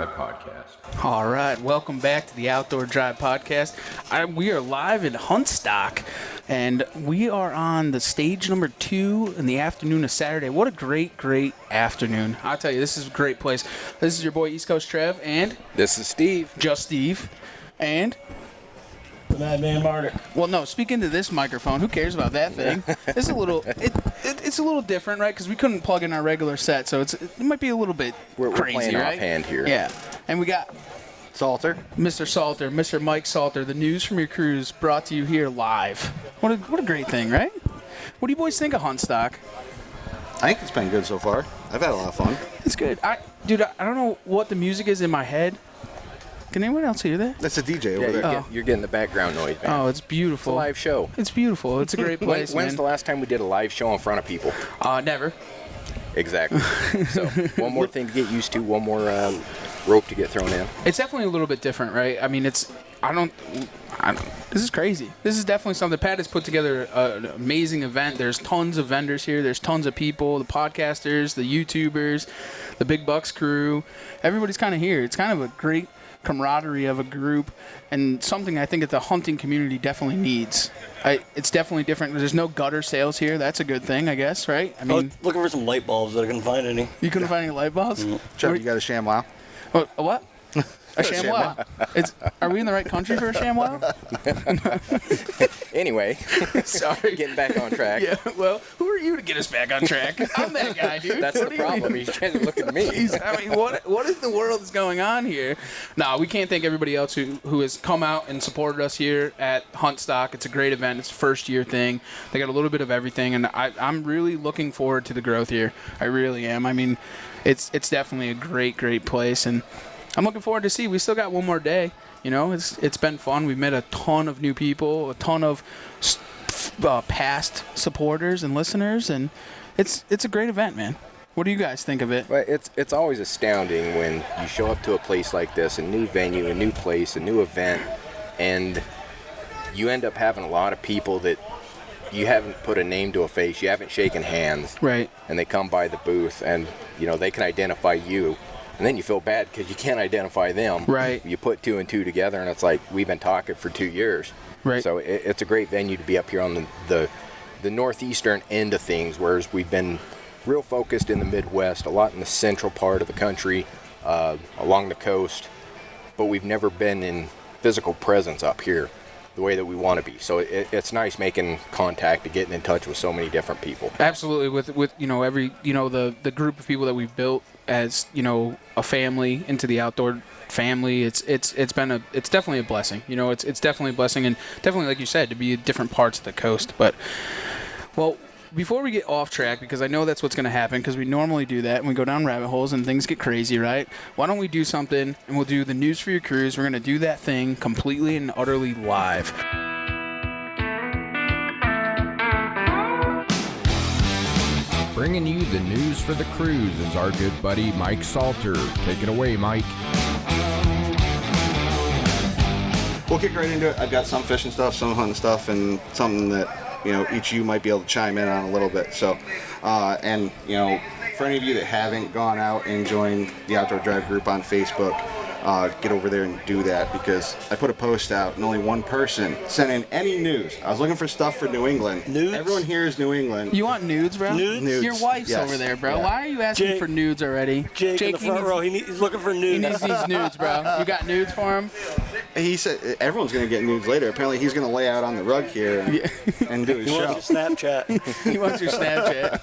Drive Podcast. All right, welcome back to the Outdoor Drive Podcast. We are live in Huntstock, and we are on the stage number 2 in the afternoon of Saturday. What a great afternoon. I'll tell you, this is a great place. This is your boy East Coast Trev, and... This is Steve. Just Steve. And... The Madman Martyr. Well, no, speak into this microphone. Who cares about that thing? It's a little... It's a little different, right? Because we couldn't plug in our regular set, so it might be a little bit we're crazy, playing right? offhand here. Yeah. And we got... Salter. Mr. Salter, Mr. Mike Salter, the news from your cruise brought to you here live. What a great thing, right? What do you boys think of Huntstock? I think it's been good so far. I've had a lot of fun. It's good. I don't know what the music is in my head. Can anyone else hear that? That's a DJ over there. You're getting the background noise, man. Oh, it's beautiful. It's a live show. It's beautiful. It's a great place, When's the last time we did a live show in front of people? Never. Exactly. So, one more thing to get used to, one more rope to get thrown in. It's definitely a little bit different, right? I mean, this is crazy. This is definitely something. Pat has put together an amazing event. There's tons of vendors here. There's tons of people, the podcasters, the YouTubers, the Big Bucks crew. Everybody's kind of here. It's kind of a great camaraderie of a group, and something I think that the hunting community definitely needs. It's definitely different. There's no gutter sales here. That's a good thing, I guess, right? I mean, looking for some light bulbs, but I couldn't find any. You couldn't find any light bulbs? Trevor, you got a ShamWow? Oh, a what? A ShamWow. Are we in the right country for a ShamWow? Anyway, sorry. Getting back on track. Yeah, well, who are you to get us back on track? I'm that guy, dude. That's the problem. He's trying to look at me. What in the world is going on here? No, we can't thank everybody else who has come out and supported us here at Huntstock. It's a great event. It's a first-year thing. They got a little bit of everything, and I'm really looking forward to the growth here. I really am. I mean, it's definitely a great place, and I'm looking forward to see. We still got one more day. You know, it's been fun. We've met a ton of new people, a ton of past supporters and listeners, and it's a great event, man. What do you guys think of it? Well, it's always astounding when you show up to a place like this, a new venue, a new place, a new event, and you end up having a lot of people that you haven't put a name to a face, you haven't shaken hands, right? And they come by the booth, and they can identify you. And then you feel bad because you can't identify them. Right. You put 2 and 2 together, and it's like we've been talking for 2 years. Right. So it's a great venue to be up here on the northeastern end of things, whereas we've been real focused in the Midwest, a lot in the central part of the country, along the coast, but we've never been in physical presence up here the way that we want to be. So it's nice making contact and getting in touch with so many different people. Absolutely, with every the group of people that we've built as a family into the outdoor family. It's definitely a blessing. It's definitely a blessing, and definitely, like you said, to be in different parts of the coast. But before we get off track, because I know that's what's going to happen, because we normally do that and we go down rabbit holes and things get crazy, right? Why don't we do something, and we'll do the news for your cruise. We're going to do that thing completely and utterly live. Bringing you the news for the cruise is our good buddy Mike Salter. Take it away, Mike. We'll kick right into it. I've got some fishing stuff, some hunting stuff, and something that each of you might be able to chime in on a little bit. So, and for any of you that haven't gone out and joined the Outdoor Drive group on Facebook, get over there and do that, because I put a post out and only one person sent in any news. I was looking for stuff for New England. Nudes? Everyone here is New England. You want nudes, bro? Nudes. Your wife's Yes. over there, bro. Yeah. Why are you asking Jake- for nudes already? Jake in the front row, he's looking for He nudes. needs these nudes, bro. You got nudes for him? He said everyone's going to get nudes later. Apparently, he's going to lay out on the rug here and do his He show. wants your Snapchat. He wants your Snapchat.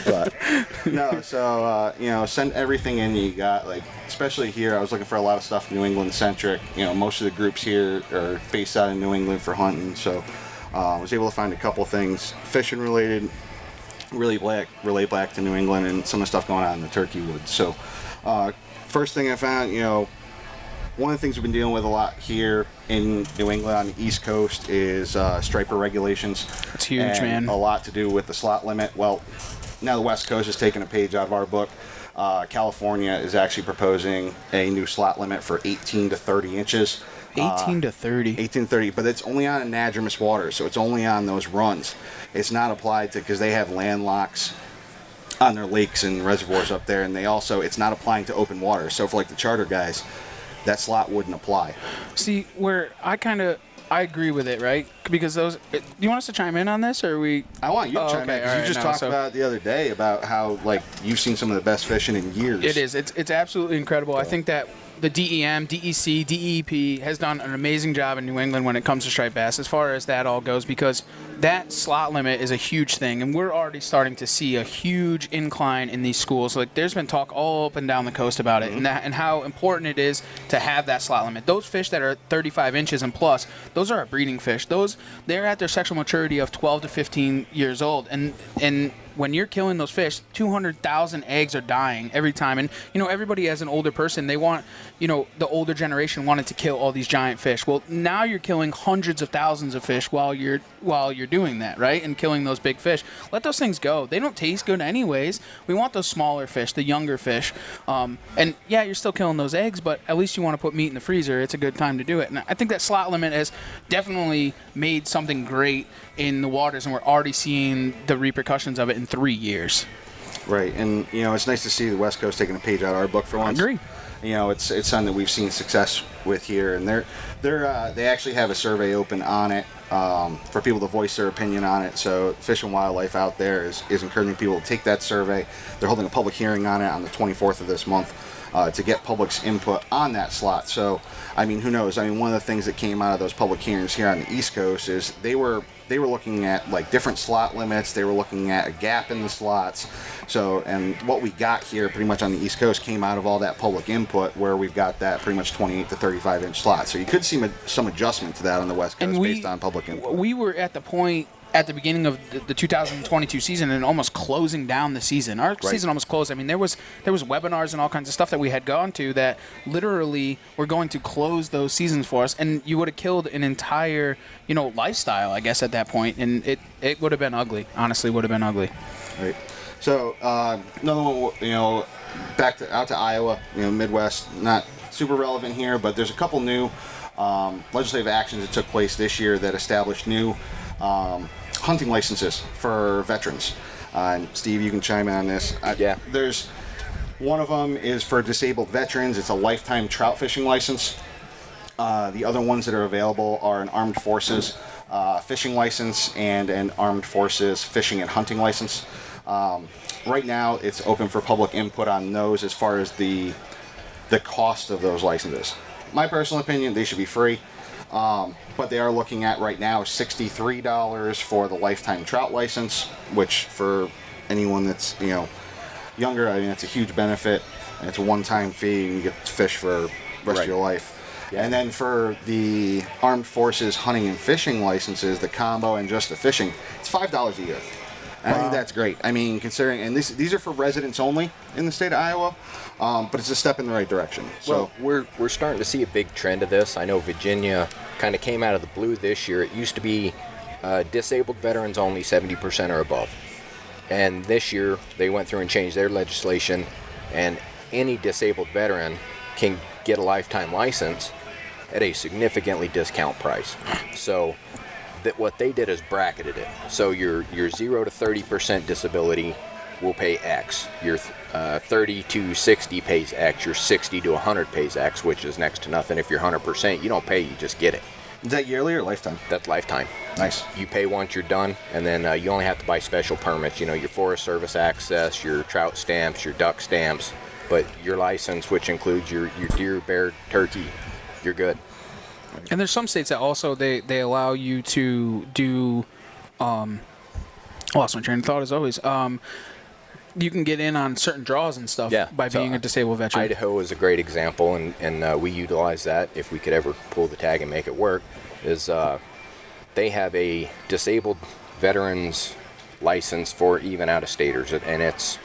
But no, so send everything in you got. Like, especially here, I was looking for a lot of stuff New England centric. Most of the groups here are based out of New England for hunting, so I was able to find a couple things fishing related, relay back to New England, and some of the stuff going on in the turkey woods. So first thing I found, one of the things we've been dealing with a lot here in New England on the East Coast is striper regulations. It's huge, and man. A lot to do with the slot limit. Well, now the West Coast is taking a page out of our book. California is actually proposing a new slot limit for 18 to 30 inches. 18 to 30. 18 to 30, but it's only on anadromous waters, so it's only on those runs. It's not applied to, because they have landlocks on their lakes and reservoirs up there, and it's not applying to open water. So for like the charter guys, that slot wouldn't apply. See, where I agree with it, right? Because do you want us to chime in on this, or are we? I want you to chime in, okay, because all you right, just talked about it the other day about how like you've seen some of the best fishing in years. It is. It's absolutely incredible. I think that the DEM, DEC, DEP has done an amazing job in New England when it comes to striped bass, as far as that all goes, because that slot limit is a huge thing, and we're already starting to see a huge incline in these schools. Like, there's been talk all up and down the coast about it, and how important it is to have that slot limit. Those fish that are 35 inches and plus, those are a breeding fish. They're at their sexual maturity of 12 to 15 years old, and when you're killing those fish, 200,000 eggs are dying every time. And, everybody as an older person, they want, the older generation wanted to kill all these giant fish. Well, now you're killing hundreds of thousands of fish while you're doing that, right? And killing those big fish. Let those things go. They don't taste good anyways. We want those smaller fish, the younger fish. And yeah, you're still killing those eggs, but at least you want to put meat in the freezer. It's a good time to do it. And I think that slot limit has definitely made something great in the waters, and we're already seeing the repercussions of it in 3 years. Right, and it's nice to see the West Coast taking a page out of our book for once. I agree. It's something that we've seen success with here, and they actually have a survey open on it for people to voice their opinion on it. So Fish and Wildlife out there is encouraging people to take that survey. They're holding a public hearing on it on the 24th of this month to get public's input on that slot. So, who knows? One of the things that came out of those public hearings here on the East Coast is they were looking at like different slot limits. They were looking at a gap in the slots. So, and what we got here pretty much on the East Coast came out of all that public input, where we've got that pretty much 28 to 35 inch slot. So you could see some adjustment to that on the West Coast based on public input. We were at the point at the beginning of the 2022 season and almost closing down the season. Our season almost closed. There was webinars and all kinds of stuff that we had gone to that literally were going to close those seasons for us, and you would have killed an entire, lifestyle, I guess, at that point, and it would have been ugly. Honestly, would have been ugly. Right. So another one, out to Iowa, Midwest, not super relevant here, but there's a couple new legislative actions that took place this year that established new hunting licenses for veterans. And Steve, you can chime in on this. Yeah. There's one of them is for disabled veterans. It's a lifetime trout fishing license. The other ones that are available are an armed forces fishing license and an armed forces fishing and hunting license. Right now, it's open for public input on those as far as the cost of those licenses. My personal opinion, they should be free. But they are looking at right now $63 for the lifetime trout license, which for anyone that's younger, it's a huge benefit. And it's a one-time fee, and you get to fish for the rest of your life. Yeah. And then for the armed forces hunting and fishing licenses, the combo and just the fishing, it's $5 a year. And I think that's great. Considering, and these are for residents only in the state of Iowa, but it's a step in the right direction. So we're starting to see a big trend of this. I know Virginia kind of came out of the blue this year. It used to be disabled veterans only, 70% or above. And this year they went through and changed their legislation, and any disabled veteran can get a lifetime license at a significantly discount price. So what they did is bracketed it. So your 0 to 30% disability will pay X. Your 30 to 60 pays X. Your 60 to 100 pays X, which is next to nothing. If you're 100%, you don't pay, you just get it. Is that yearly or lifetime? That's lifetime. Nice. You pay once you're done, and then you only have to buy special permits. Your Forest Service access, your trout stamps, your duck stamps, but your license, which includes your deer, bear, turkey, you're good. And there's some states that also they allow you to do. I lost my train of thought as always. You can get in on certain draws and stuff by being a disabled veteran. Idaho is a great example, and we utilize that if we could ever pull the tag and make it work. Is they have a disabled veterans license for even out-of-staters, and it's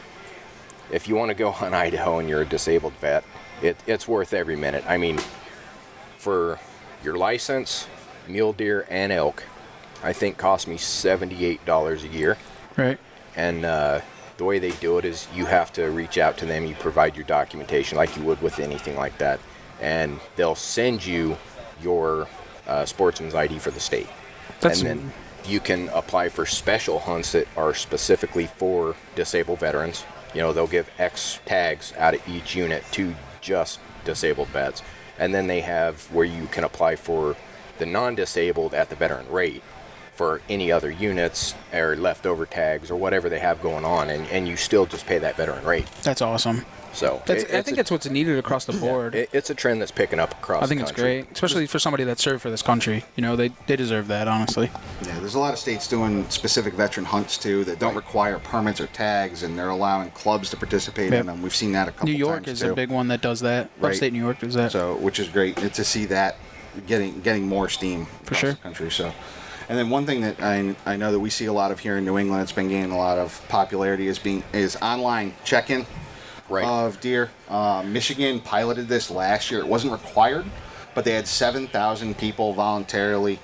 if you want to go on Idaho and you're a disabled vet, it's worth every minute. For your license, mule deer and elk, I think cost me $78 a year. Right. And the way they do it is you have to reach out to them. You provide your documentation like you would with anything like that, and they'll send you your sportsman's ID for the state. you can apply for special hunts that are specifically for disabled veterans. You know, they'll give X tags out of each unit to just disabled vets. And then they have where you can apply for the non-disabled at the veteran rate for any other units or leftover tags or whatever they have going on, and you still just pay that veteran rate. That's awesome. So I think that's what's needed across the board. It's a trend that's picking up across the country. I think it's great, especially for somebody that served for this country. You know, they deserve that, honestly. Yeah, there's a lot of states doing specific veteran hunts too that don't require permits or tags, and they're allowing clubs to participate in them. We've seen that a couple times. New York is too. a big one that does that. Right. Upstate New York does that. So, which is great to see that getting more steam across sure. the country. So, and then one thing that I know that we see a lot of here in New England, it's been gaining a lot of popularity, is online check-in. Right. Of deer. Michigan piloted this last year. It wasn't required, but they had 7,000 people voluntarily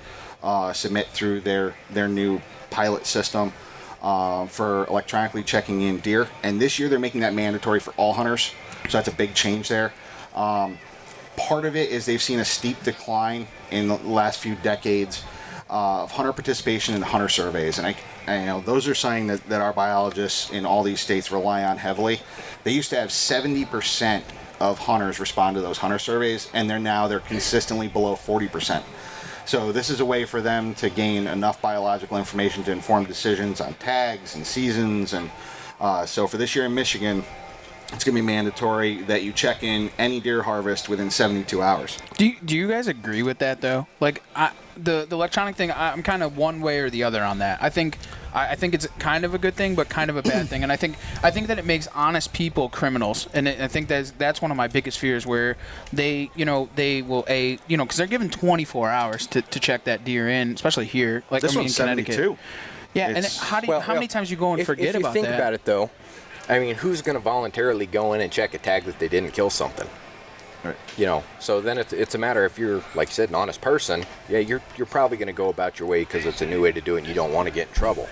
submit through their new pilot system for electronically checking in deer. And this year they're making that mandatory for all hunters. So that's a big change there. Part of it is they've seen a steep decline in the last few decades of hunter participation in hunter surveys, and you know, those are something that our biologists in all these states rely on heavily. They used to have 70% of hunters respond to those hunter surveys, and they're consistently below 40%. So this is a way for them to gain enough biological information to inform decisions on tags and seasons, and so for this year in Michigan, it's going to be mandatory that you check in any deer harvest within 72 hours. Do you guys agree with that, though? Like, the electronic thing, I'm kind of one way or the other on that. I think it's kind of a good thing, but kind of a bad thing. And I think that it makes honest people criminals. And I think that's one of my biggest fears, where they will, because they're given 24 hours to check that deer in, especially here. Like, This in one's Connecticut. 72. Yeah, and how many times you go and forget about that? If you think about it, though, I mean, who's going to voluntarily go in and check a tag that they didn't kill something? Right. You know, so then it's a matter, if you're, like you said, an honest person, yeah, you're probably going to go about your way because it's a new way to do it and you don't want to get in trouble.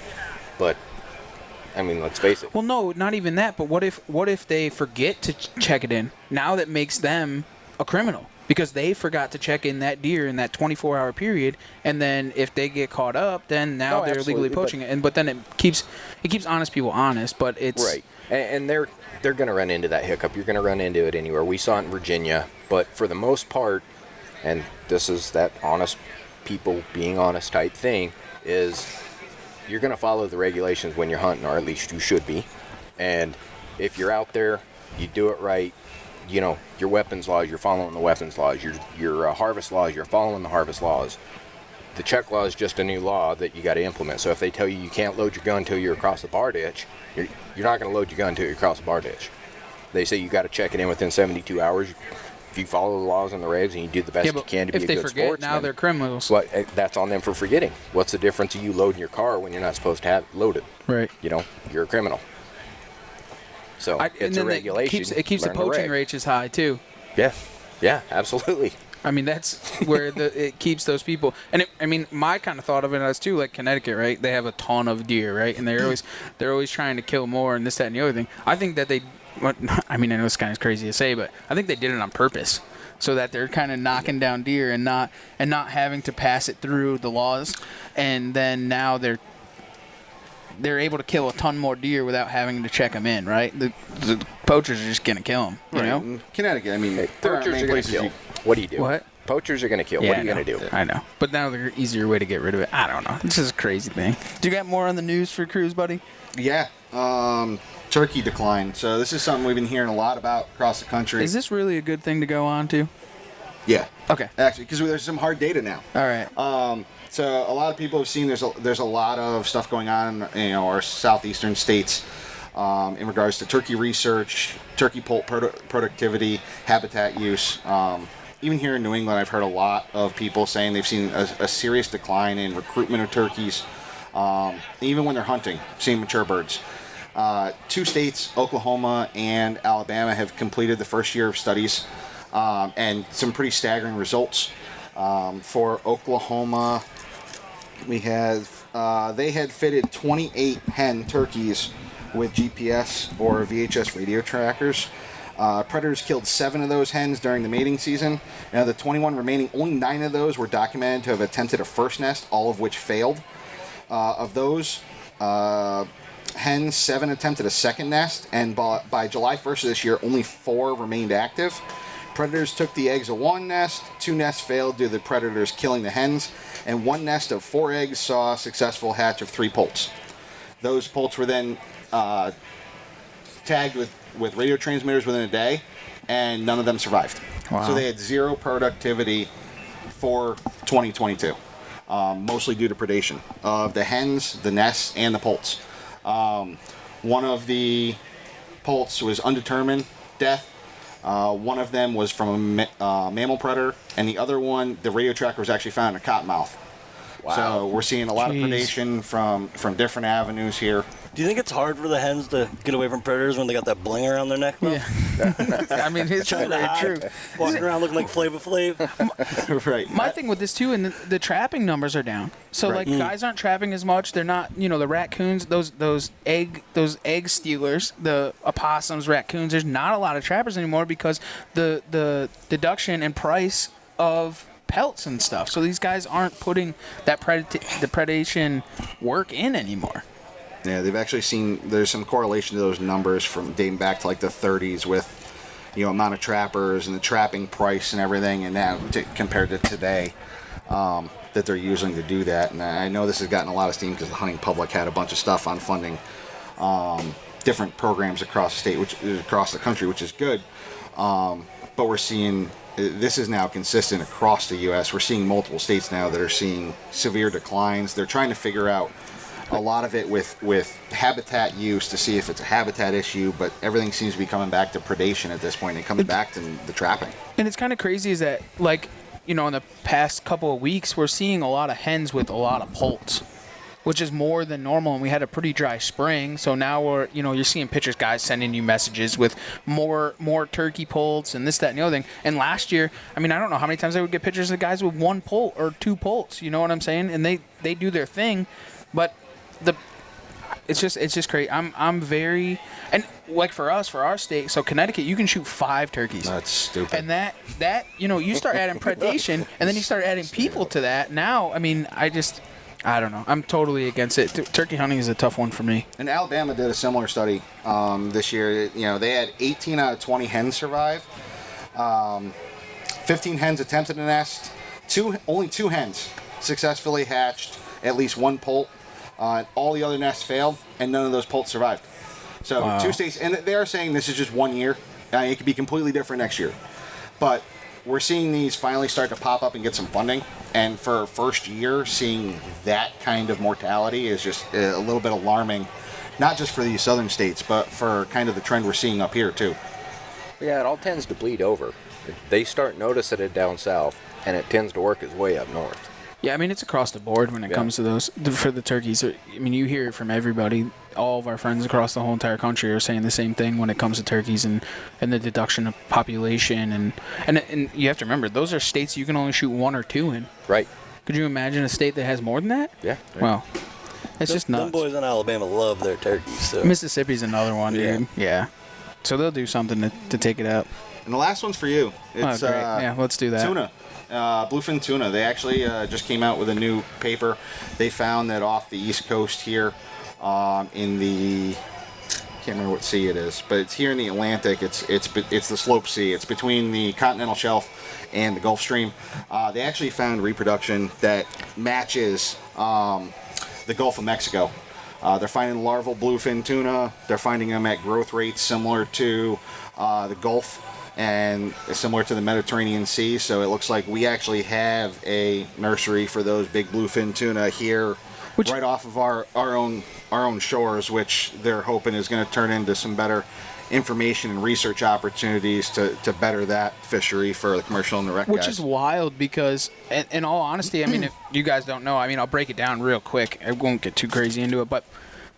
But, I mean, let's face it. Well, no, not even that. But what if they forget to check it in? Now that makes them a criminal, because they forgot to check in that deer in that 24-hour period, and then if they get caught up, then now they're legally poaching it. But then it keeps honest people honest. But it's right, and they're going to run into that hiccup. You're going to run into it anywhere. We saw it in Virginia, but for the most part, and this is that honest people being honest type thing, is you're going to follow the regulations when you're hunting, or at least you should be. And if you're out there, you do it right. You know, your weapons laws, you're following the weapons laws. Your harvest laws, you're following the harvest laws. The check law is just a new law that you got to implement. So if they tell you can't load your gun until you're across the bar ditch, you're not going to load your gun until you're across the bar ditch. They say you got to check it in within 72 hours. If you follow the laws and the regs and you do the best you can to be a good sportsman. If they forget, now they're criminals. Well, that's on them for forgetting. What's the difference of you loading your car when you're not supposed to have it loaded? Right. You know, you're a criminal. So it's a regulation. It keeps the poaching rates as high too. Yeah, absolutely. I mean, that's where it keeps those people. And my kind of thought of it as too, like Connecticut, right? They have a ton of deer, right? And they're always trying to kill more and this, that, and the other thing. I think that I know it's kind of crazy to say, but I think they did it on purpose, so that they're kind of knocking down deer and not having to pass it through the laws, and then now they're able to kill a ton more deer without having to check them in, right? The poachers are just gonna kill them, you know? In Connecticut, I mean, Poachers are going to kill. What do you do? What? Poachers are going to kill. Yeah, what are you going to do? I know. But now there's an easier way to get rid of it. I don't know. This is a crazy thing. Do you got more on the news for Cruz, buddy? Yeah. Turkey decline. So this is something we've been hearing a lot about across the country. Is this really a good thing to go on to? Yeah. Okay. Actually, because there's some hard data now. All right. So a lot of people have seen there's a lot of stuff going on in our southeastern states in regards to turkey research, turkey poult productivity, habitat use. Even here in New England, I've heard a lot of people saying they've seen a serious decline in recruitment of turkeys, even when they're hunting, seeing mature birds. 2 states, Oklahoma and Alabama, have completed the first year of studies, and some pretty staggering results. For Oklahoma, they had fitted 28 hen turkeys with GPS or VHS radio trackers. Predators killed 7 of those hens during the mating season. Now, the 21 remaining, only 9 of those were documented to have attempted a first nest, all of which failed. Of those, hens, 7 attempted a second nest, and by July 1st of this year, only 4 remained active. Predators took the eggs of 1 nest, 2 nests failed due to the predators killing the hens, and 1 nest of 4 eggs saw a successful hatch of 3 poults. Those poults were then tagged with radio transmitters within a day, and none of them survived. Wow. So they had 0 productivity for 2022, mostly due to predation of the hens, the nests, and the poults. One of the poults was undetermined death. One of them was from a mammal predator, and the other one, the radio tracker, was actually found in a cottonmouth. Wow. So we're seeing a lot of predation from different avenues here. Do you think it's hard for the hens to get away from predators when they got that bling around their neck? Though? Yeah. I mean, it's Trying to very hide, true. walking around looking like Flava Flav. Right. My thing with this too, and the trapping numbers are down. So Right. like guys aren't trapping as much. They're not, the raccoons, those egg stealers, the opossums, raccoons. There's not a lot of trappers anymore because the deduction and price of pelts and stuff. So these guys aren't putting that the predation work in anymore. Yeah, they've actually seen there's some correlation to those numbers from dating back to like the 30s with amount of trappers and the trapping price and everything, and now compared to today that they're using to do that. And I know this has gotten a lot of steam because the hunting public had a bunch of stuff on funding different programs across the state, across the country, which is good. But we're seeing this is now consistent across the U.S. We're seeing multiple states now that are seeing severe declines. They're trying to figure out a lot of it with habitat use to see if it's a habitat issue, but everything seems to be coming back to predation at this point and coming back to the trapping. And it's kind of crazy is that, like, in the past couple of weeks, we're seeing a lot of hens with a lot of poults, which is more than normal. And we had a pretty dry spring, so now we're, you're seeing pictures, guys sending you messages with more turkey poults and this, that, and the other thing. And last year, I mean, I don't know how many times I would get pictures of guys with 1 poult or 2 poults. You know what I'm saying? And they do their thing, but it's just crazy. I'm very, and like for our state, so Connecticut, you can shoot 5 turkeys. That's stupid. And that you start adding predation, and then you start adding people to that. Now, I mean, I don't know. I'm totally against it. Turkey hunting is a tough one for me. And Alabama did a similar study this year. They had 18 out of 20 hens survive. 15 hens attempted a nest. Only 2 hens successfully hatched at least 1 poult. All the other nests failed, and none of those poults survived. So Wow. 2 states, and they are saying this is just 1 year. It could be completely different next year. But we're seeing these finally start to pop up and get some funding. And for first year, seeing that kind of mortality is just a little bit alarming, not just for these southern states, but for kind of the trend we're seeing up here too. Yeah, it all tends to bleed over. They start noticing it down south, and it tends to work its way up north. Yeah, I mean, it's across the board when it comes to those, for the turkeys. I mean, you hear it from everybody. All of our friends across the whole entire country are saying the same thing when it comes to turkeys and the deduction of population. And you have to remember, those are states you can only shoot 1 or 2 in. Right. Could you imagine a state that has more than that? Yeah. Well, it's just nuts. Them boys in Alabama love their turkeys. So. Mississippi's another one, dude. Yeah. So they'll do something to take it out. And the last one's for you. It's Oh, great. Yeah, let's do that. Tuna. Bluefin tuna. They actually just came out with a new paper. They found that off the East Coast here, in the, can't remember what sea it is, but it's here in the Atlantic. It's the slope sea. It's between the continental shelf and the Gulf Stream. They actually found reproduction that matches the Gulf of Mexico. They're finding larval bluefin tuna. They're finding them at growth rates similar to the Gulf and similar to the Mediterranean Sea. So it looks like we actually have a nursery for those big bluefin tuna here, right off of our own shores, which they're hoping is going to turn into some better information and research opportunities to better that fishery for the commercial and the rec Which guys. is wild because, in all honesty, I mean, if you guys don't know, I mean, I'll break it down real quick. I won't get too crazy into it, but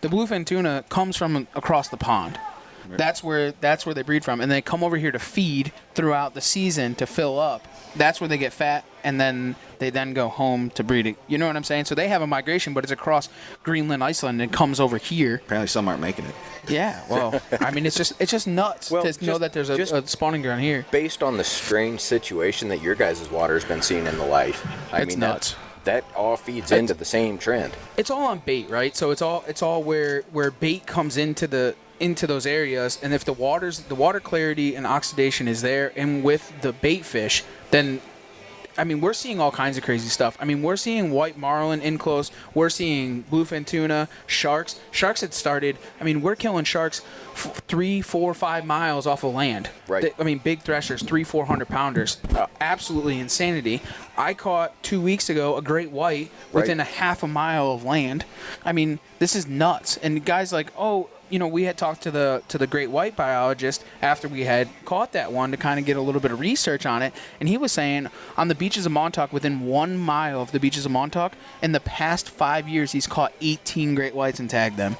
the bluefin tuna comes from across the pond. Right. That's where they breed from, and they come over here to feed throughout the season to fill up. That's where they get fat, and then they go home to breeding. You know what I'm saying? So they have a migration, but it's across Greenland, Iceland, and it comes over here. Apparently some aren't making it. Yeah, well, I mean, it's just nuts to know that there's a spawning ground here. Based on the strange situation that your guys' water has been seeing in the life. It's nuts. that all feeds into the same trend. It's all on bait, right? So it's all where bait comes into those areas, and if the water clarity and oxidation is there, and with the bait fish, then I mean, we're seeing all kinds of crazy stuff. I mean, we're seeing white marlin in close. We're seeing bluefin tuna, sharks. Sharks had started. I mean, we're killing sharks 3, 4, 5 miles off of land. Right. I mean, big threshers, 400 pounders. Absolutely insanity. I caught 2 weeks ago a great white within a half a mile of land. I mean, this is nuts. And guys like, oh, you know, we had talked to the great white biologist after we had caught that one to kind of get a little bit of research on it, and he was saying on the beaches of Montauk, within 1 mile of the beaches of Montauk, in the past 5 years, he's caught 18 great whites and tagged them.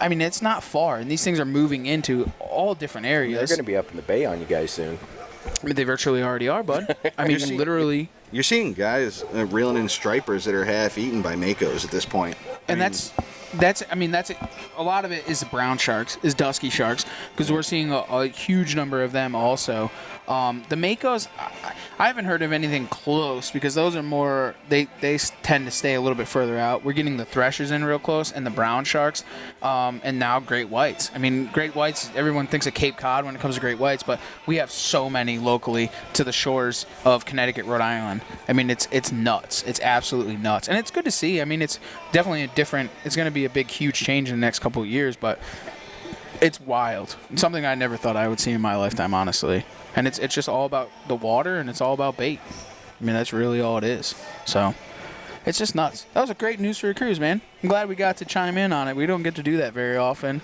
I mean, it's not far, and these things are moving into all different areas. They're going to be up in the bay on you guys soon. I mean, they virtually already are, bud. I mean, literally. You're seeing guys reeling in stripers that are half eaten by makos at this point. And that's a lot of it is the brown sharks, is dusky sharks, because we're seeing a huge number of them also. The makos, I haven't heard of anything close, because those are more, they tend to stay a little bit further out. We're getting the threshers in real close, and the brown sharks, and now great whites. I mean, great whites, everyone thinks of Cape Cod when it comes to great whites, but we have so many locally to the shores of Connecticut, Rhode Island. I mean, it's nuts. It's absolutely nuts. And it's good to see. I mean, it's definitely it's going to be a big, huge change in the next couple of years, but it's wild. It's something I never thought I would see in my lifetime, honestly. And it's just all about the water, and it's all about bait. I mean, that's really all it is. So it's just nuts. That was a great news for a cruise, man. I'm glad we got to chime in on it. We don't get to do that very often.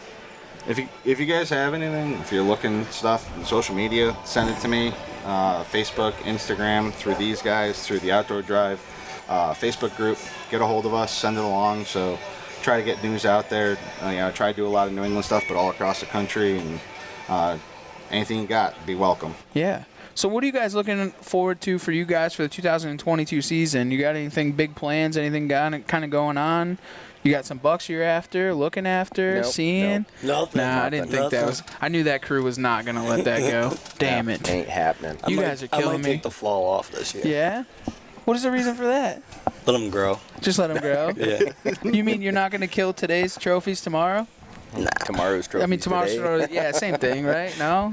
If you guys have anything, if you're looking stuff on social media, send it to me. Facebook, Instagram, through these guys, through the Outdoor Drive Facebook group. Get a hold of us, send it along. So try to get news out there. Try to do a lot of New England stuff, but all across the country. And anything you got, be welcome. Yeah. So what are you guys looking forward to for you guys for the 2022 season? You got anything big plans, anything kind of going on? You got some bucks you're after, looking after, seeing? Nothing. Nah, I didn't think that was. I knew that crew was not going to let that go. Damn it. Ain't happening. You guys are killing I might me. take the fall off this year. Yeah? What is the reason for that? Let them grow. Just let them grow? Yeah. You mean you're not going to kill today's trophies tomorrow? Tomorrow's trophy. I mean, tomorrow's today. trophy. Yeah, same thing, right? No?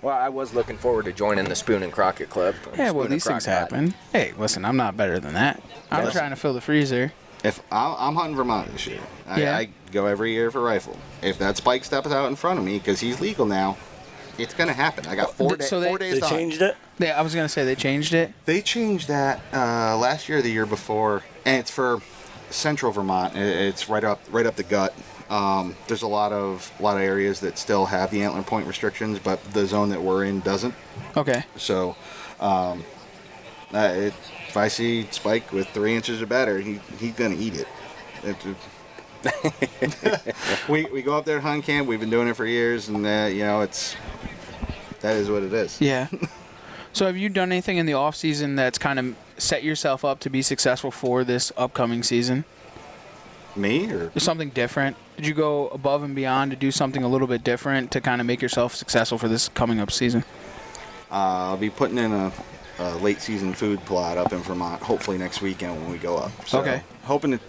Well, I was looking forward to joining the Spoon and Crockett Club. Yeah, well, Spoon these and things Crockett. happen. Hey, listen, I'm not better than that. I'm Yes. trying to fill the freezer. If I'm hunting Vermont this year, Yeah. I go every year for rifle. If that spike steps out in front of me because he's legal now, it's gonna happen. I got 4 days. So 4 days. They to hunt. changed it? I was going to say they changed it. They changed that last year or the year before, and it's for central Vermont. It's right up the gut. There's a lot of areas that still have the antler point restrictions, but the zone that we're in doesn't. Okay. So, if I see spike with 3 inches or better, he's gonna eat it. We go up there to hunt camp. We've been doing it for years, and that is what it is. Yeah. So have you done anything in the off season that's kind of set yourself up to be successful for this upcoming season? Me or Something different? Did you go above and beyond to do something a little bit different to kind of make yourself successful for this coming up season? I'll be putting in a late season food plot up in Vermont, hopefully next weekend when we go up. So, Okay. hoping to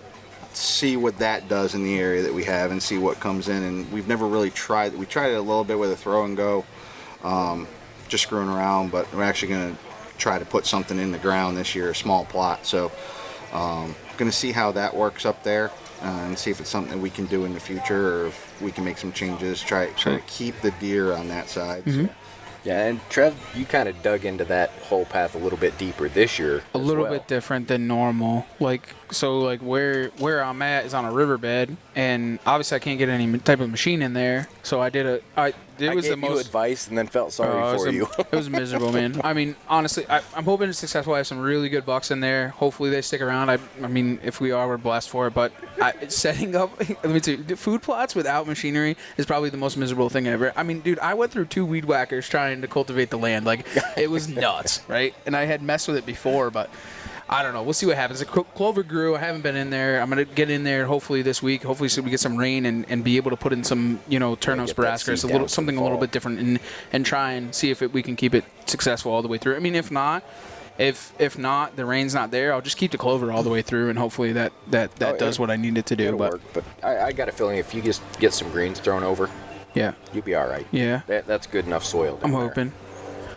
see what that does in the area that we have and see what comes in. And we've never really tried. We tried it a little bit with a throw and go, just screwing around. But we're actually going to try to put something in the ground this year, a small plot. So, going to see how that works up there. And see if it's something that we can do in the future, or if we can make some changes. Try to keep the deer on that side. Mm-hmm. So. Yeah, and Trev, you kind of dug into that whole path a little bit deeper this year. A little bit different than normal. So where I'm at is on a riverbed, and obviously I can't get any type of machine in there. So I gave you advice and then felt sorry for you. It was miserable, man. I mean, honestly, I'm hoping it's successful. I have some really good bucks in there. Hopefully they stick around. I mean, if we are, we're blessed for it. But setting up, let me tell you, food plots without machinery is probably the most miserable thing ever. I mean, dude, I went through 2 weed whackers trying to cultivate the land. Like, it was nuts, right? And I had messed with it before, but I don't know. We'll see what happens. The clover grew. I haven't been in there. I'm going to get in there hopefully this week. Hopefully so we get some rain and be able to put in some, turnips, brassicas, something a little bit different and try and see if we can keep it successful all the way through. I mean, if not, If not, the rain's not there, I'll just keep the clover all the way through, and hopefully that does what I need it to do. It'll work, but I got a feeling if you just get some greens thrown over, yeah, you'll be all right. Yeah. That's good enough soil down I'm there. hoping.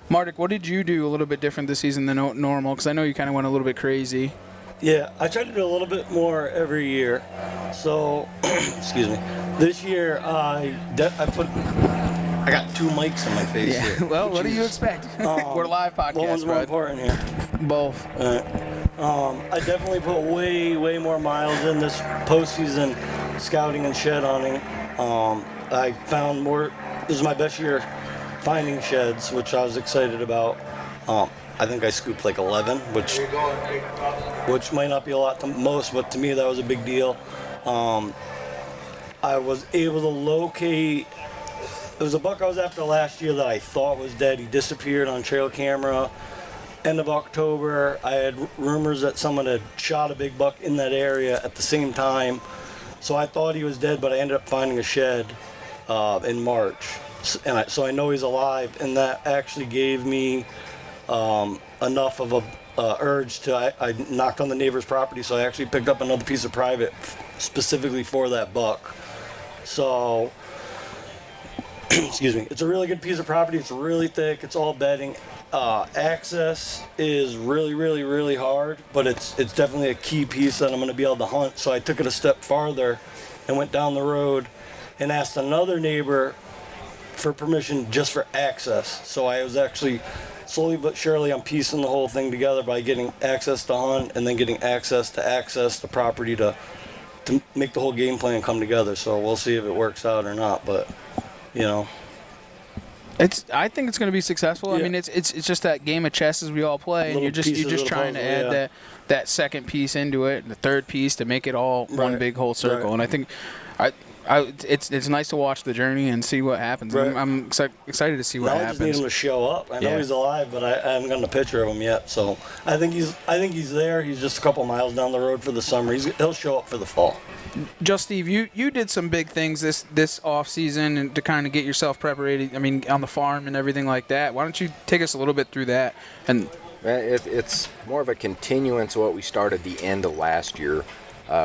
Mardik, what did you do a little bit different this season than normal? Because I know you kind of went a little bit crazy. Yeah, I try to do a little bit more every year. So, excuse me. This year, I got 2 mics in my face here. Well, what do you expect? We're a live podcast, What one's more bud. important here? Both. I definitely put way more miles in this postseason scouting and shed hunting. I found more. This is my best year finding sheds, which I was excited about. I think I scooped like 11, which might not be a lot to most, but to me that was a big deal. I was able to locate. There was a buck I was after last year that I thought was dead. He disappeared on trail camera. End of October, I had rumors that someone had shot a big buck in that area at the same time. So I thought he was dead, but I ended up finding a shed in March. So I know he's alive, and that actually gave me enough of a urge to, I knocked on the neighbor's property, so I actually picked up another piece of private specifically for that buck. So, excuse me, it's a really good piece of property. It's really thick. It's all bedding. Access is really hard, but it's definitely a key piece that I'm going to be able to hunt. So I took it a step farther and went down the road and asked another neighbor for permission just for access. So I was actually slowly but surely I'm piecing the whole thing together by getting access to hunt and then getting access the property to make the whole game plan come together. So we'll see if it works out or not, but you know. I think it's going to be successful. Yeah. I mean, it's just that game of chess as we all play, and you're just trying to add that second piece into it, and the third piece to make it all one big whole circle. Right. And I think it's nice to watch the journey and see what happens. Right. I'm excited to see what happens. I just need him to show up. I know he's alive, but I haven't gotten a picture of him yet. So I think he's there. He's just a couple miles down the road for the summer. He'll show up for the fall. Just Steve, you did some big things this off season and to kind of get yourself prepared. I mean, on the farm and everything like that. Why don't you take us a little bit through that? And it's more of a continuance of what we started the end of last year.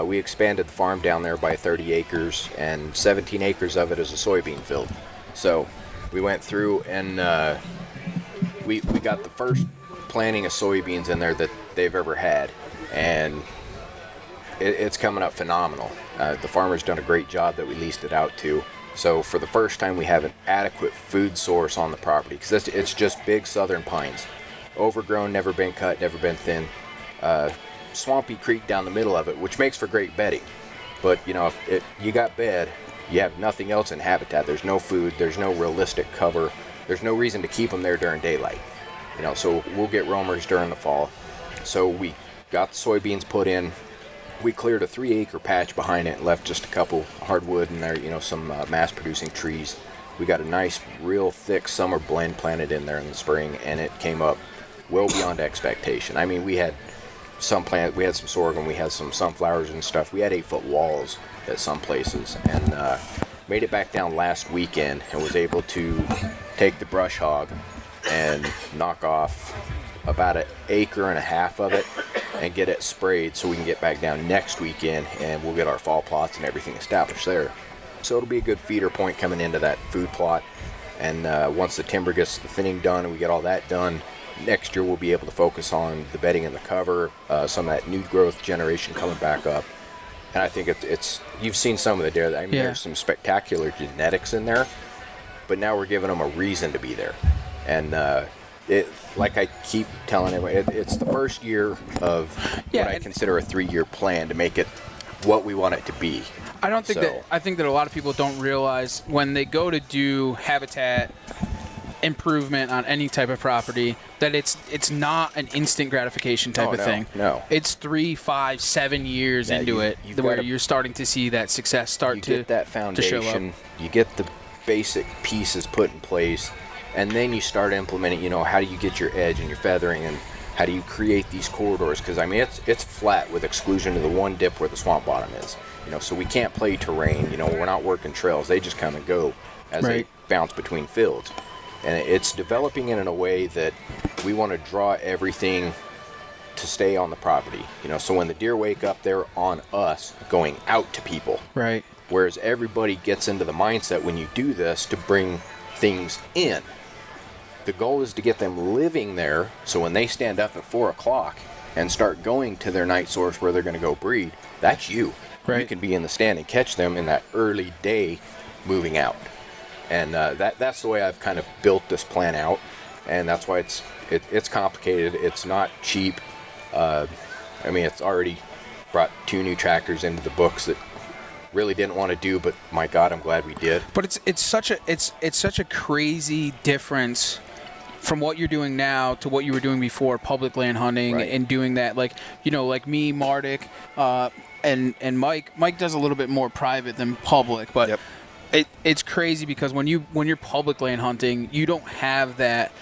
We expanded the farm down there by 30 acres, and 17 acres of it is a soybean field. So we went through and we got the first planting of soybeans in there that they've ever had, and it's coming up phenomenal. The farmer's done a great job that we leased it out to. So for the first time, we have an adequate food source on the property, because it's just big southern pines. Overgrown, never been cut, never been thin. Swampy creek down the middle of it, which makes for great bedding. But you know, if you got bed, you have nothing else in habitat. There's no food, there's no realistic cover, there's no reason to keep them there during daylight. You know, so we'll get roamers during the fall. So we got the soybeans put in. We cleared a 3-acre patch behind it and left just a couple hardwood and there, you know, some mass-producing trees. We got a nice, real thick summer blend planted in there in the spring, and it came up well beyond expectation. I mean, we had some sorghum, we had some sunflowers and stuff. We had 8-foot walls at some places, and made it back down last weekend and was able to take the brush hog and knock off about 1.5 acres of it and get it sprayed so we can get back down next weekend, and we'll get our fall plots and everything established there. So it'll be a good feeder point coming into that food plot, and once the timber gets the thinning done and we get all that done, next year we'll be able to focus on the bedding and the cover, some of that new growth generation coming back up. And I think it's you've seen some of the deer. I mean, there's some spectacular genetics in there, but now we're giving them a reason to be there. And like I keep telling everyone, it's the first year of what I consider a 3-year plan to make it what we want it to be. I think that a lot of people don't realize when they go to do habitat improvement on any type of property that it's not an instant gratification type of thing. No, it's 3, 5, 7 years into it where you're starting to see that success start to get that foundation, to show up. You get the basic pieces put in place, and then you start implementing. You know, how do you get your edge and your feathering, and how do you create these corridors? Because I mean, it's flat with exclusion to the one dip where the swamp bottom is. You know, so we can't play terrain. You know, we're not working trails. They just come and go as they bounce between fields. And it's developing it in a way that we want to draw everything to stay on the property. So when the deer wake up, they're on us going out to people. Right. Whereas everybody gets into the mindset when you do this to bring things in. The goal is to get them living there, so when they stand up at 4 o'clock and start going to their night source where they're going to go breed, that's you. Right. You can be in the stand and catch them in that early day moving out. And that's the way I've kind of built this plan out. And that's why it's complicated. It's not cheap. It's already brought 2 new tractors into the books that really didn't want to do, but my God, I'm glad we did. But it's such a crazy difference from what you're doing now to what you were doing before, public land hunting. Right. And doing that, like me, Mardik, and Mike. Mike does a little bit more private than public, but Yep. it's crazy because when you're public land hunting, you don't have that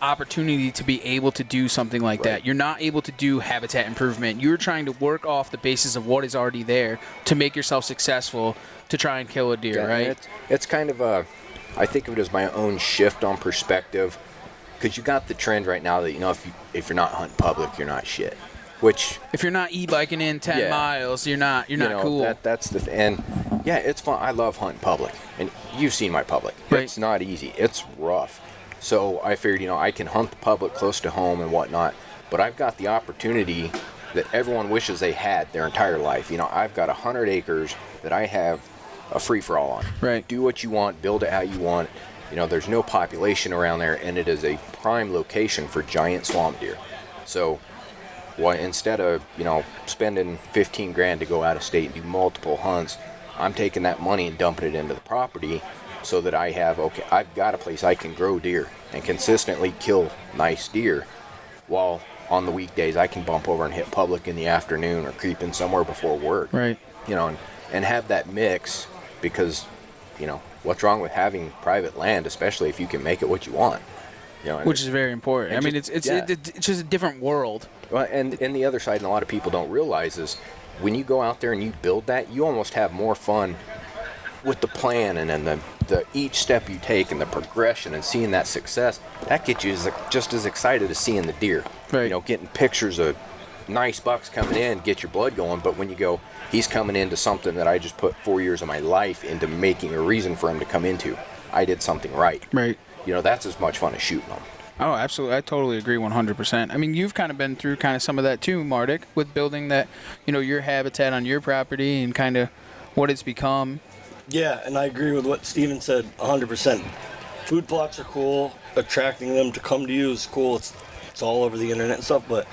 opportunity to be able to do something like that. You're not able to do habitat improvement. You're trying to work off the basis of what is already there to make yourself successful to try and kill a deer, right? It's kind of I think of it as my own shift on perspective, because you got the trend right now that, if you're not hunting public, you're not shit. Which, if you're not e-biking in 10 miles, you're not cool. That's the and yeah, it's fun. I love hunting public, and you've seen my public. Right. It's not easy. It's rough. So I figured, I can hunt the public close to home and whatnot, but I've got the opportunity that everyone wishes they had their entire life. I've got 100 acres that I have a free-for-all on. Right. Do what you want, build it how you want. There's no population around there, and it is a prime location for giant swamp deer. So instead of, spending 15 grand to go out of state and do multiple hunts, I'm taking that money and dumping it into the property so that I've got a place I can grow deer and consistently kill nice deer, while on the weekdays I can bump over and hit public in the afternoon or creep in somewhere before work. Right. And have that mix, because, what's wrong with having private land, especially if you can make it what you want? Which is very important. It's just a different world. Well, and the other side, and a lot of people don't realize, is when you go out there and you build that, you almost have more fun with the plan and then the each step you take and the progression and seeing that success. That gets you just as excited as seeing the deer. Right. Getting pictures of nice bucks coming in, get your blood going. But when you go, he's coming into something that I just put 4 years of my life into making a reason for him to come into. I did something right. Right. That's as much fun as shooting them. Oh, absolutely. I totally agree 100%. You've kind of been through kind of some of that too, Mardik, with building that, your habitat on your property and kind of what it's become. Yeah, and I agree with what Steven said 100%. Food plots are cool. Attracting them to come to you is cool. It's all over the internet and stuff, but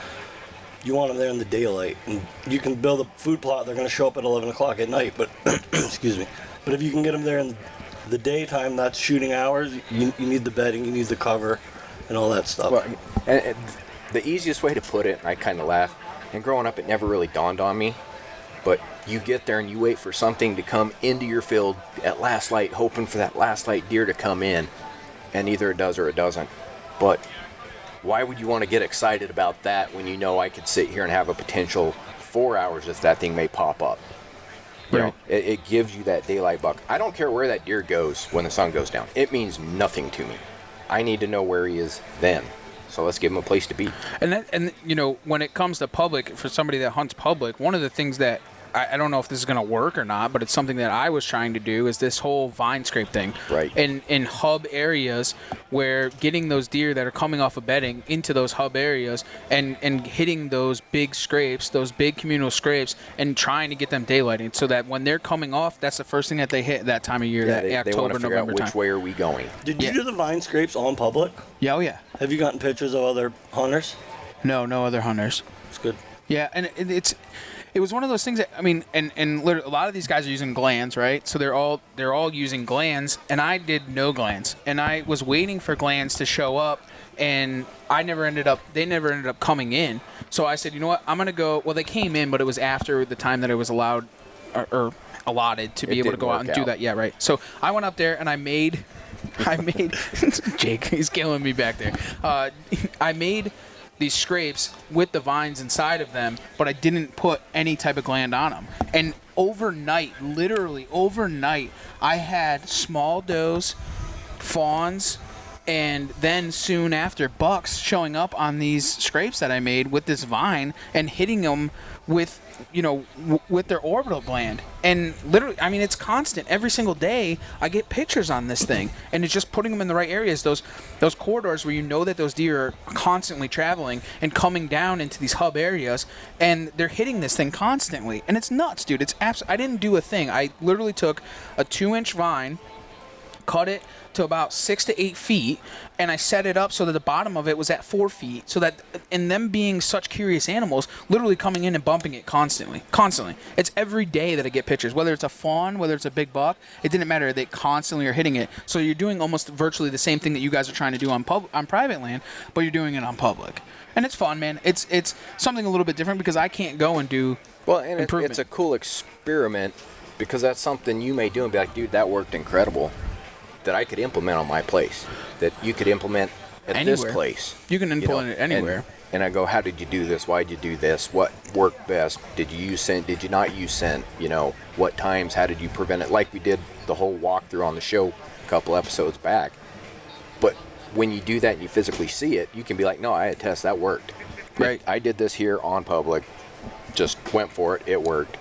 you want them there in the daylight. And you can build a food plot, they're going to show up at 11 o'clock at night, but excuse me. But if you can get them there in the daytime, that's shooting hours. You need the bedding, you need the cover, and all that stuff. Well, and the easiest way to put it, and I kind of laugh, and growing up it never really dawned on me, but you get there and you wait for something to come into your field at last light, hoping for that last light deer to come in, and either it does or it doesn't. But why would you want to get excited about that when I could sit here and have a potential 4 hours if that thing may pop up? It gives you that daylight buck. I don't care where that deer goes when the sun goes down. It means nothing to me. I need to know where he is then. So let's give him a place to be. And when it comes to public, for somebody that hunts public, one of the things that I don't know if this is going to work or not, but it's something that I was trying to do, is this whole vine scrape thing. Right. In hub areas, where getting those deer that are coming off of bedding into those hub areas and hitting those big scrapes, those big communal scrapes, and trying to get them daylighting so that when they're coming off, that's the first thing that they hit that time of year, Yeah, that they October, want to figure November out which time. way are we going. Did you do the vine scrapes on public? Yeah, oh yeah. Have you gotten pictures of other hunters? No other hunters. It's good. Yeah, and it was one of those things that, and literally, a lot of these guys are using glands, right? So they're all using glands, and I did no glands, and I was waiting for glands to show up, and they never ended up coming in. So I said, you know what, I'm gonna go. Well, they came in, but it was after the time that it was allowed or allotted to be able to go out and do that. Yeah, right. So I went up there and I made Jake, he's killing me back there. I made these scrapes with the vines inside of them, but I didn't put any type of gland on them. And literally overnight, I had small does, fawns, And then soon after, bucks showing up on these scrapes that I made with this vine and hitting them with, with their orbital gland. And literally, I mean, it's constant. Every single day, I get pictures on this thing, and it's just putting them in the right areas. Those corridors where you know that those deer are constantly traveling and coming down into these hub areas, and they're hitting this thing constantly. And it's nuts, dude. It's I didn't do a thing. I literally took a 2-inch vine, cut it to about 6 to 8 feet, and I set it up so that the bottom of it was at 4 feet, so that, in them being such curious animals, literally coming in and bumping it constantly. It's every day that I get pictures, whether it's a fawn, whether it's a big buck, it didn't matter. They constantly are hitting it. So you're doing almost virtually the same thing that you guys are trying to do on private land, but you're doing it on public. And it's fun, man. It's something a little bit different because I can't go and do improvement. It's a cool experiment because that's something you may do and be like, dude, that worked incredible. That I could implement on my place, that you could implement at anywhere. this place. You can implement it anywhere. And I go, how did you do this? Why did you do this? What worked best? Did you use scent? Did you not use scent? What times? How did you prevent it? Like we did the whole walkthrough on the show a couple episodes back. But when you do that and you physically see it, you can be like, no, I had tests, that worked. Right. I did this here on public, just went for it, it worked.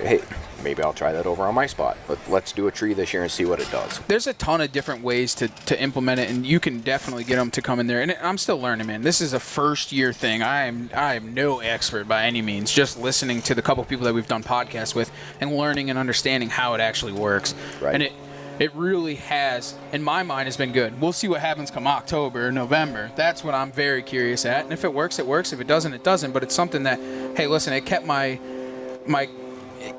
Hey, maybe I'll try that over on my spot. But let's do a tree this year and see what it does. There's a ton of different ways to implement it, and you can definitely get them to come in there. And I'm still learning, man. This is a first-year thing. I am no expert by any means. Just listening to the couple people that we've done podcasts with and learning and understanding how it actually works. Right. And it really has, in my mind, has been good. We'll see what happens come October, November. That's what I'm very curious at. And if it works, it works. If it doesn't, it doesn't. But it's something that, hey, listen, it kept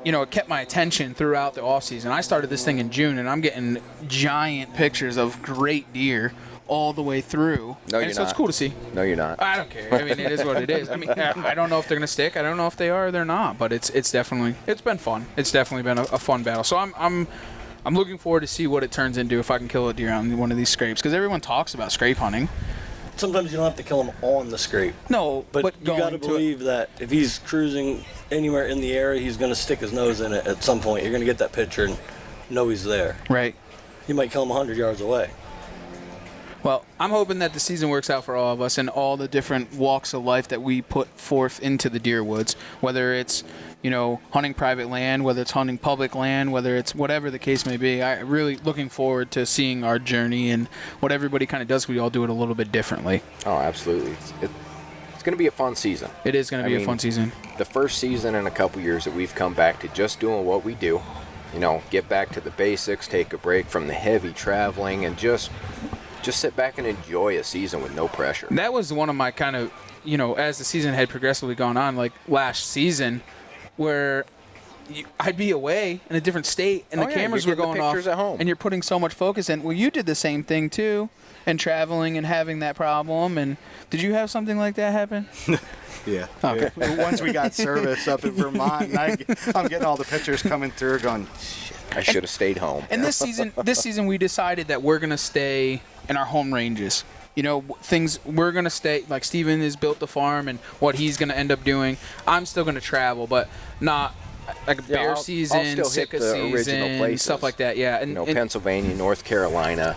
it kept my attention throughout the off season. I started this thing in June, and I'm getting giant pictures of great deer all the way through. No, you're so not. It's cool to see. No, you're not. I don't care. I mean, it is what it is. I mean, I don't know if they're gonna stick. I don't know if they are or they're not. But it's been fun. It's definitely been a fun battle. So I'm looking forward to see what it turns into if I can kill a deer on one of these scrapes, because everyone talks about scrape hunting. Sometimes you don't have to kill him on the scrape. No, but you got to going believe that if he's cruising anywhere in the area, he's going to stick his nose in it at some point. You're going to get that picture and know he's there. Right. You might kill him 100 yards away. Well, I'm hoping that the season works out for all of us and all the different walks of life that we put forth into the deer woods, whether it's, hunting private land, whether it's hunting public land, whether it's whatever the case may be. I'm really looking forward to seeing our journey and what everybody kind of does. We all do it a little bit differently. Oh, absolutely. It's going to be a fun season. It is going to be a fun season. The first season in a couple years that we've come back to just doing what we do, get back to the basics, take a break from the heavy traveling, and just sit back and enjoy a season with no pressure. That was one of my kind of, as the season had progressively gone on, like last season, where I'd be away in a different state, and the cameras were going off, at home. and you're putting so much focus in. Well, you did the same thing too, and traveling and having that problem. And did you have something like that happen? Yeah. Okay. Yeah. Once we got service up in Vermont, and I'm getting all the pictures coming through, going, shit. I should have stayed home. And this season we decided that we're gonna stay in our home ranges. We're going to stay, like Steven has built the farm and what he's going to end up doing. I'm still going to travel, but not like bear season, I'll still hit Sitka the original season, places. stuff like that. Yeah. And Pennsylvania, North Carolina.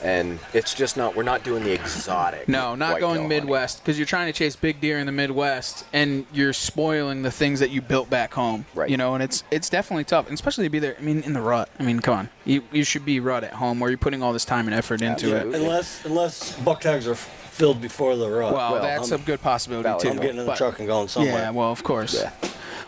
And it's just we're not doing the exotic. No, not going Midwest, because you're trying to chase big deer in the Midwest, and you're spoiling the things that you built back home. Right. And it's definitely tough, and especially to be there. I mean, in the rut. I mean, come on, you should be rut at home, where you're putting all this time and effort into it. Unless buck tags are filled before the rut. Well, that's a good possibility too. I'm getting in the truck and going somewhere. Yeah, well, of course. Yeah.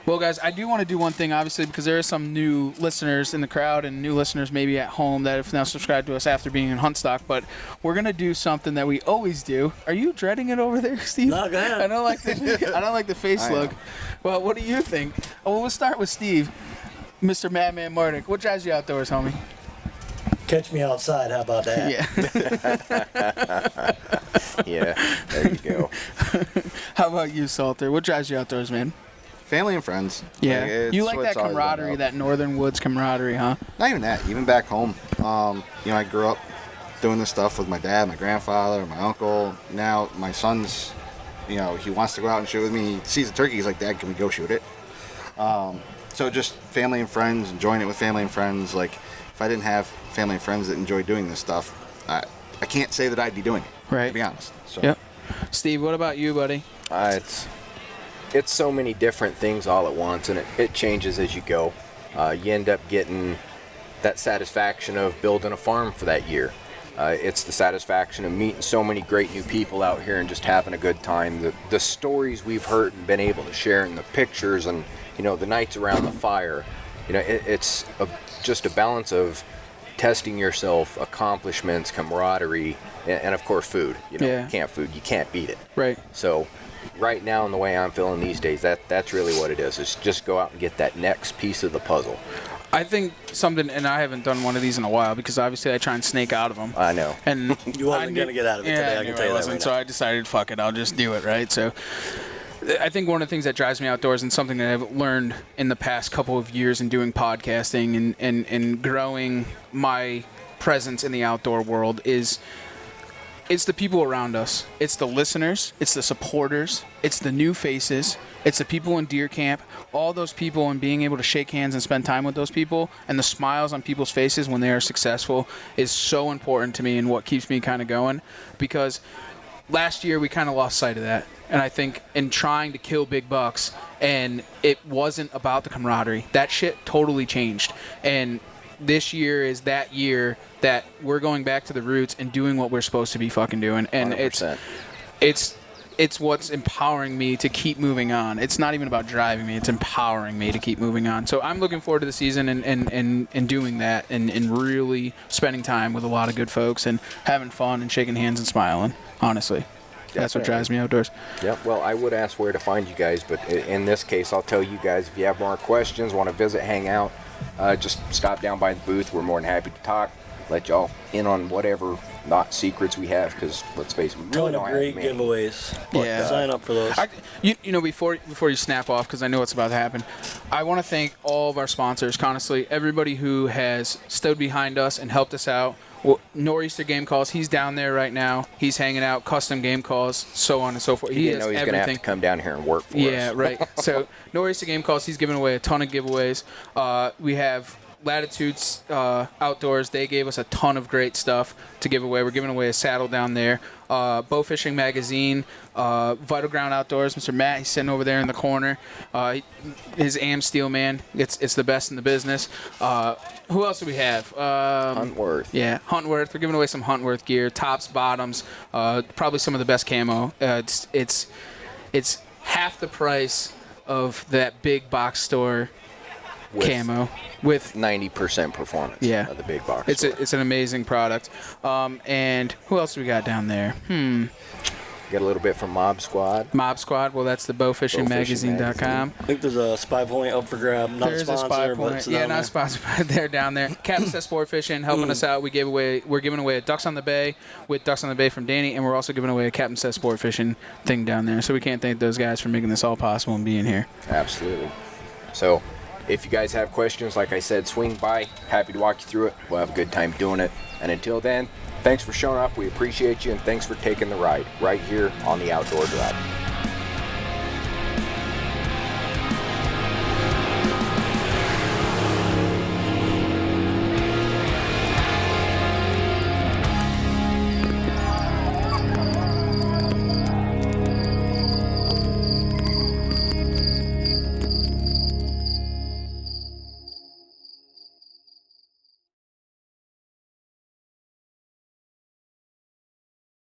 Well, guys, I do want to do one thing, obviously, because there are some new listeners in the crowd and new listeners maybe at home that have now subscribed to us after being in Huntstock. But we're going to do something that we always do. Are you dreading it over there, Steve? No, go ahead. I don't like the face look. Well, what do you think? Oh, well, we'll start with Steve, Mr. Madman Mardick. What drives you outdoors, homie? Catch me outside. How about that? Yeah. Yeah, there you go. How about you, Salter? What drives you outdoors, man? family and friends. Yeah. You like that camaraderie, that northern woods camaraderie, huh? Not even that. Even back home. I grew up doing this stuff with my dad, my grandfather, my uncle. Now my son's, he wants to go out and shoot with me. He sees a turkey. He's like, Dad, can we go shoot it? So just family and friends, enjoying it with family and friends. Like, if I didn't have family and friends that enjoy doing this stuff, I I can't say that I'd be doing it. Right. To be honest. So. Yep. Steve, what about you, buddy? It's so many different things all at once, and it changes as you go. You end up getting that satisfaction of building a farm for that year. It's the satisfaction of meeting so many great new people out here and just having a good time. The stories we've heard and been able to share, and the pictures, and the nights around the fire. It's just a balance of testing yourself, accomplishments, camaraderie, and of course food. Camp food, you can't beat it. Right. So right now, in the way I'm feeling these days, that's really what it is. It's just go out and get that next piece of the puzzle. I think something, and I haven't done one of these in a while because obviously I try and snake out of them. I know. And You wasn't going to get out of it today, I can tell you that right so now. I decided, fuck it, I'll just do it, right? So I think one of the things that drives me outdoors, and something that I've learned in the past couple of years in doing podcasting and growing my presence in the outdoor world, is it's the people around us. It's the listeners. It's the supporters. It's the new faces. It's the people in deer camp. All those people, and being able to shake hands and spend time with those people, and the smiles on people's faces when they are successful is so important to me, and what keeps me kind of going. Because last year we kind of lost sight of that. And I think in trying to kill big bucks, and it wasn't about the camaraderie. That shit totally changed. And this year is that year that we're going back to the roots and doing what we're supposed to be fucking doing. And 100%. it's what's empowering me to keep moving on. It's not even about driving me. It's empowering me to keep moving on. So I'm looking forward to the season and doing that and really spending time with a lot of good folks and having fun and shaking hands and smiling, honestly. That's what drives me outdoors. Yeah, well, I would ask where to find you guys, but in this case, I'll tell you guys, if you have more questions, want to visit, hang out, just stop down by the booth. We're more than happy to talk, let y'all in on whatever not secrets we have, because let's face it, we really don't have great many. giveaways. Yeah. Sign up for those. Before you snap off, because I know what's about to happen, I want to thank all of our sponsors, honestly, everybody who has stood behind us and helped us out. Well, Nor'easter Game Calls, he's down there right now. He's hanging out, custom game calls, so on and so forth. He didn't know he's going to have to come down here and work for us. Yeah, right. So Nor'easter Game Calls, he's giving away a ton of giveaways. We have Latitudes Outdoors. They gave us a ton of great stuff to give away. We're giving away a saddle down there. Bow Fishing Magazine, Vital Ground Outdoors. Mr. Matt, he's sitting over there in the corner. His AM Steel Man. It's the best in the business. Who else do we have? Huntworth. Yeah, Huntworth. We're giving away some Huntworth gear, tops, bottoms. Probably some of the best camo. It's half the price of that big box store camo with 90% performance of the big box. It's an amazing product. And who else do we got down there? Got a little bit from Mob Squad. Mob Squad. Well, that's the bowfishingmagazine.com. I think there's a spy point up for grab. Not There's a sponsor, a spy but point. it's Yeah, down not there. a sponsor, but they're down there. Captain Says Sport Fishing helping us out. We're giving away a Ducks on the Bay with Ducks on the Bay from Danny, and we're also giving away a Captain Says Sport Fishing thing down there. So we can't thank those guys for making this all possible and being here. Absolutely. So if you guys have questions, like I said, swing by. Happy to walk you through it. We'll have a good time doing it. And until then, thanks for showing up. We appreciate you, and thanks for taking the ride right here on the Outdoor Drive.